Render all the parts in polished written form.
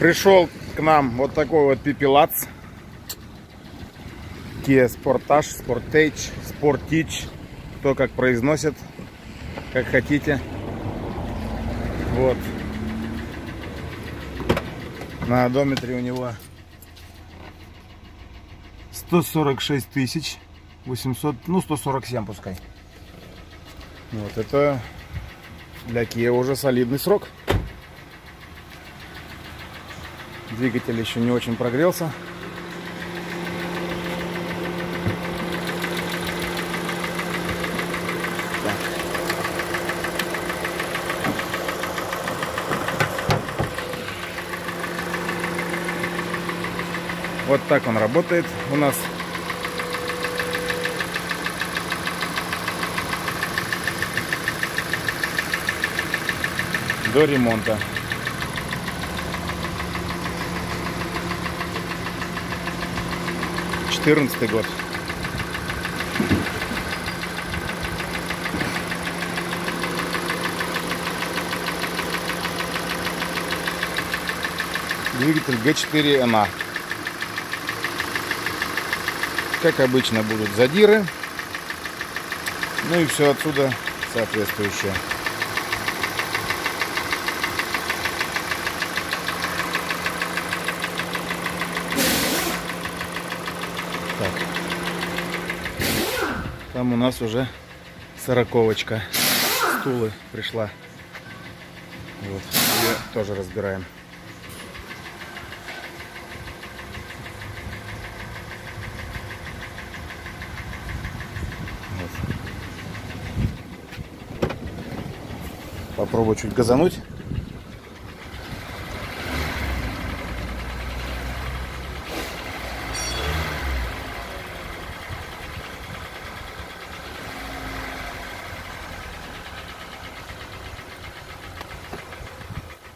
Пришел к нам вот такой вот пепелац. Kia Sportage, Sportage, Sportage. Кто как произносит, как хотите. Вот. На одометре у него 146 800, ну 147 пускай. Вот это для Kia уже солидный срок. Двигатель еще не очень прогрелся. Так. Вот так он работает у нас. До ремонта. Четырнадцатый год. Двигатель Г4НА. Как обычно будут задиры. Ну и все отсюда соответствующее. Так. Там у нас уже 40-очка. Стулы пришла. Вот. Ее тоже разбираем. Вот. Попробую чуть газануть.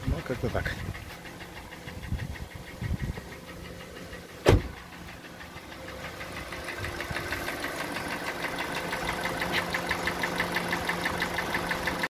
Ну, как-то так.